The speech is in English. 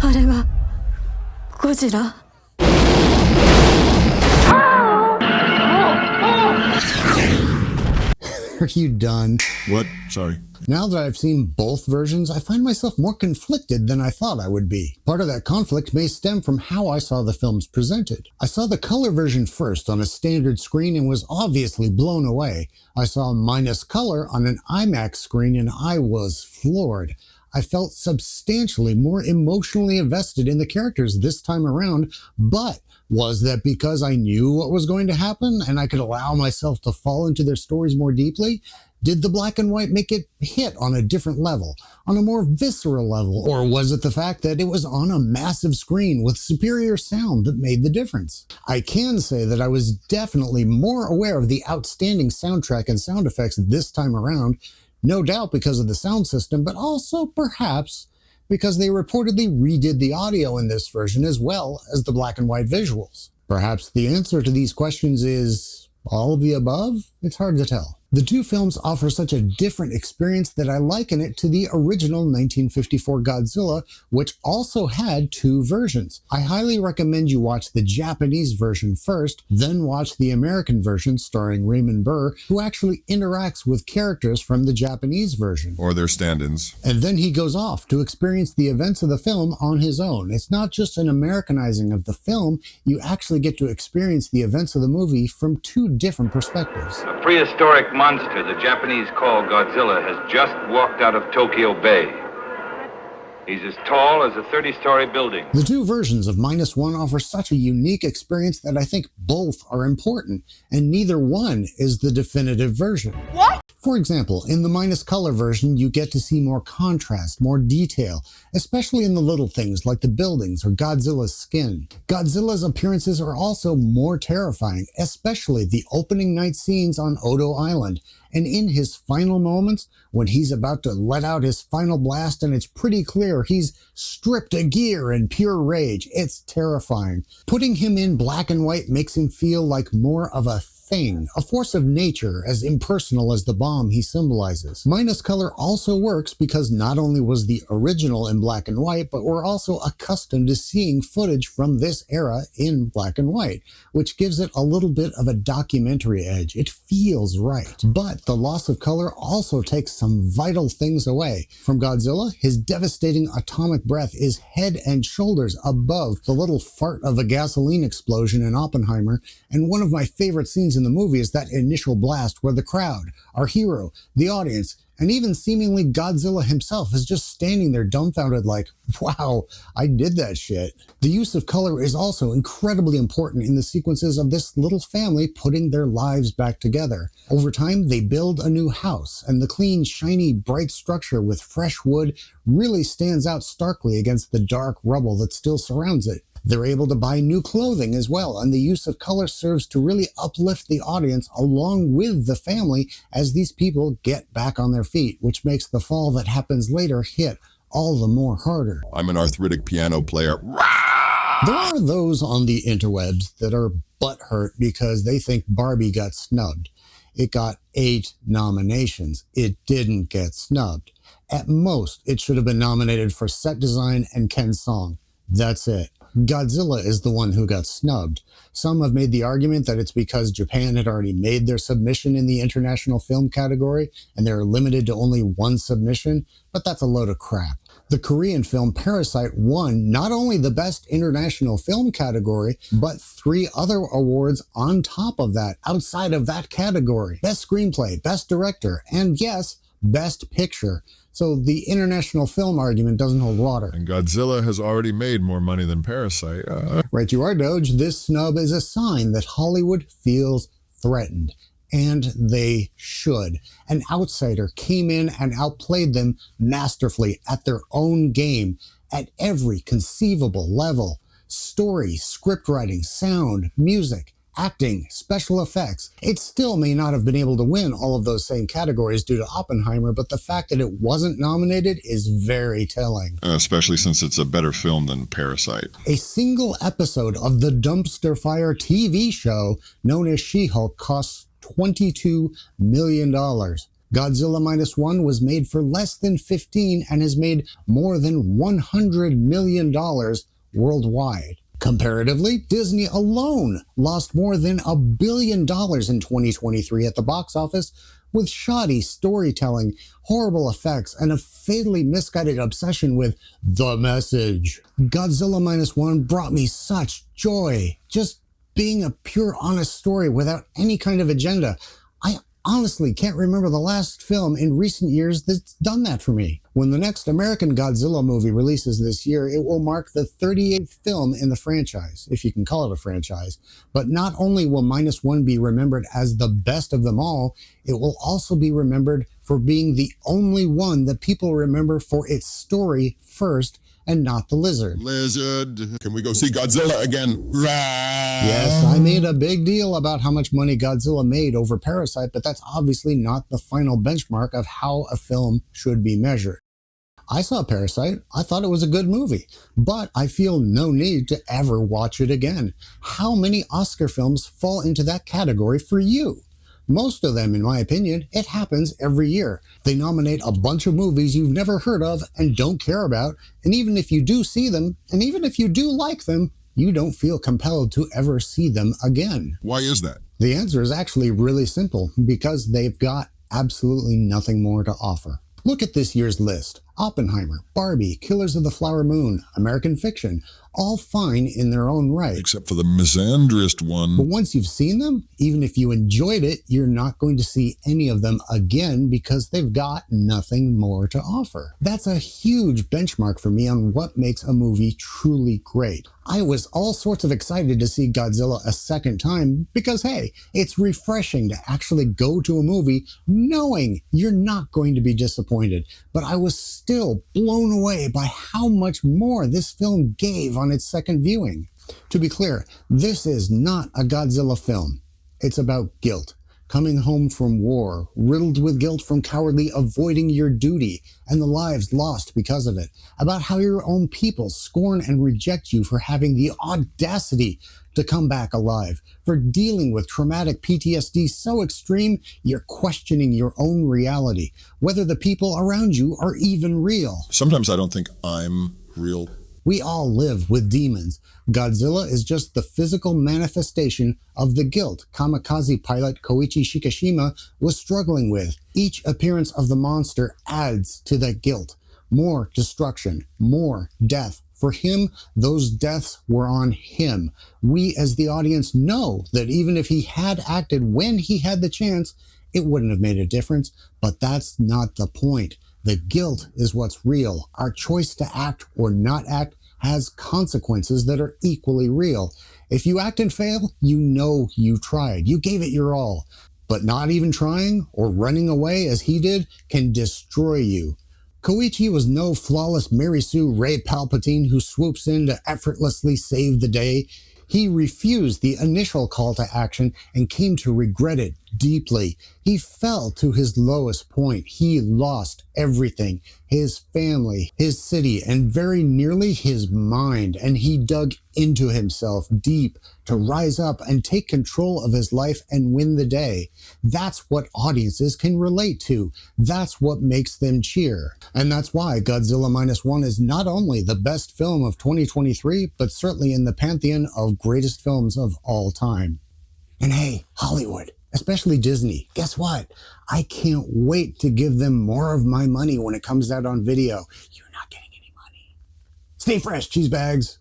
あれがゴジラ? Are you done? What? Sorry. Now that I've seen both versions, I find myself more conflicted than I thought I would be. Part of that conflict may stem from how I saw the films presented. I saw the color version first on a standard screen and was obviously blown away. I saw minus color on an IMAX screen and I was floored. I felt substantially more emotionally invested in the characters this time around, but was that because I knew what was going to happen and I could allow myself to fall into their stories more deeply? Did the black and white make it hit on a different level, on a more visceral level, or was it the fact that it was on a massive screen with superior sound that made the difference? I can say that I was definitely more aware of the outstanding soundtrack and sound effects this time around, no doubt because of the sound system, but also perhaps because they reportedly redid the audio in this version as well as the black and white visuals. Perhaps the answer to these questions is all of the above? It's hard to tell. The two films offer such a different experience that I liken it to the original 1954 Godzilla, which also had two versions. I highly recommend you watch the Japanese version first, then watch the American version starring Raymond Burr, who actually interacts with characters from the Japanese version. Or their stand-ins. And then he goes off to experience the events of the film on his own. It's not just an Americanizing of the film, you actually get to experience the events of the movie from two different perspectives. A prehistoric monster the Japanese call Godzilla has just walked out of Tokyo Bay. He's as tall as a 30-story building. The two versions of Minus One offer such a unique experience that I think both are important, and neither one is the definitive version. What? For example, in the minus color version, you get to see more contrast, more detail, especially in the little things like the buildings or Godzilla's skin. Godzilla's appearances are also more terrifying, especially the opening night scenes on Odo Island. And in his final moments, when he's about to let out his final blast and it's pretty clear he's stripped of gear in pure rage, it's terrifying. Putting him in black and white makes him feel like more of a thing, a force of nature as impersonal as the bomb he symbolizes. Minus color also works because not only was the original in black and white, but we're also accustomed to seeing footage from this era in black and white, which gives it a little bit of a documentary edge. It feels right. But the loss of color also takes some vital things away. From Godzilla, his devastating atomic breath is head and shoulders above the little fart of a gasoline explosion in Oppenheimer, and one of my favorite scenes in the movie is that initial blast where the crowd, our hero, the audience, and even seemingly Godzilla himself is just standing there dumbfounded like, wow, I did that shit. The use of color is also incredibly important in the sequences of this little family putting their lives back together. Over time, they build a new house, and the clean, shiny, bright structure with fresh wood really stands out starkly against the dark rubble that still surrounds it. They're able to buy new clothing as well, and the use of color serves to really uplift the audience along with the family as these people get back on their feet, which makes the fall that happens later hit all the more harder. I'm an arthritic piano player. There are those on the interwebs that are butthurt because they think Barbie got snubbed. It got 8 nominations. It didn't get snubbed. At most, it should have been nominated for set design and Ken's song. That's it. Godzilla is the one who got snubbed. Some have made the argument that it's because Japan had already made their submission in the international film category and they're limited to only one submission, but that's a load of crap. The Korean film Parasite won not only the Best International Film category, but 3 other awards on top of that, outside of that category. Best Screenplay, Best Director, and yes, Best Picture. So the international film argument doesn't hold water. And Godzilla has already made more money than Parasite. Right you are, Doge. This snub is a sign that Hollywood feels threatened. And they should. An outsider came in and outplayed them masterfully at their own game at every conceivable level. Story, script writing, sound, music, acting, special effects. It still may not have been able to win all of those same categories due to Oppenheimer, but the fact that it wasn't nominated is very telling. Especially since it's a better film than Parasite. A single episode of the dumpster fire TV show known as She-Hulk costs $22 million. Godzilla Minus One was made for less than 15 and has made more than $100 million worldwide. Comparatively, Disney alone lost more than $1 billion in 2023 at the box office with shoddy storytelling, horrible effects, and a fatally misguided obsession with the message. Godzilla Minus One brought me such joy, just being a pure, honest story without any kind of agenda. I honestly can't remember the last film in recent years that's done that for me. When the next American Godzilla movie releases this year, it will mark the 38th film in the franchise, if you can call it a franchise. But not only will Minus One be remembered as the best of them all, it will also be remembered for being the only one that people remember for its story first and not the lizard. Lizard. Can we go see Godzilla again? Yes, I made a big deal about how much money Godzilla made over Parasite, but that's obviously not the final benchmark of how a film should be measured. I saw Parasite. I thought it was a good movie, but I feel no need to ever watch it again. How many Oscar films fall into that category for you? Most of them, in my opinion, it happens every year. They nominate a bunch of movies you've never heard of and don't care about, and even if you do see them, and even if you do like them, you don't feel compelled to ever see them again. Why is that? The answer is actually really simple, because they've got absolutely nothing more to offer. Look at this year's list. Oppenheimer, Barbie, Killers of the Flower Moon, American Fiction, all fine in their own right. Except for the misandrist one. But once you've seen them, even if you enjoyed it, you're not going to see any of them again because they've got nothing more to offer. That's a huge benchmark for me on what makes a movie truly great. I was all sorts of excited to see Godzilla a second time because, hey, it's refreshing to actually go to a movie knowing you're not going to be disappointed. But I was still blown away by how much more this film gave on its second viewing. To be clear, this is not a Godzilla film. It's about guilt. Coming home from war, riddled with guilt from cowardly avoiding your duty, and the lives lost because of it. About how your own people scorn and reject you for having the audacity to come back alive, for dealing with traumatic PTSD so extreme you're questioning your own reality, whether the people around you are even real. Sometimes I don't think I'm real. We all live with demons. Godzilla is just the physical manifestation of the guilt kamikaze pilot Koichi Shikishima was struggling with. Each appearance of the monster adds to that guilt. More destruction, more death. For him, those deaths were on him. We as the audience know that even if he had acted when he had the chance, it wouldn't have made a difference, but that's not the point. The guilt is what's real. Our choice to act or not act has consequences that are equally real. If you act and fail, you know you tried. You gave it your all. But not even trying or running away as he did can destroy you. Koichi was no flawless Mary Sue Ray Palpatine who swoops in to effortlessly save the day. He refused the initial call to action and came to regret it deeply. He fell to his lowest point. He lost everything, his family, his city, and very nearly his mind. And he dug into himself deep to rise up and take control of his life and win the day. That's what audiences can relate to. That's what makes them cheer. And that's why Godzilla Minus One is not only the best film of 2023, but certainly in the pantheon of greatest films of all time. And hey, Hollywood, especially Disney, guess what? I can't wait to give them more of my money when it comes out on video. You're not getting any money. Stay fresh, cheese bags.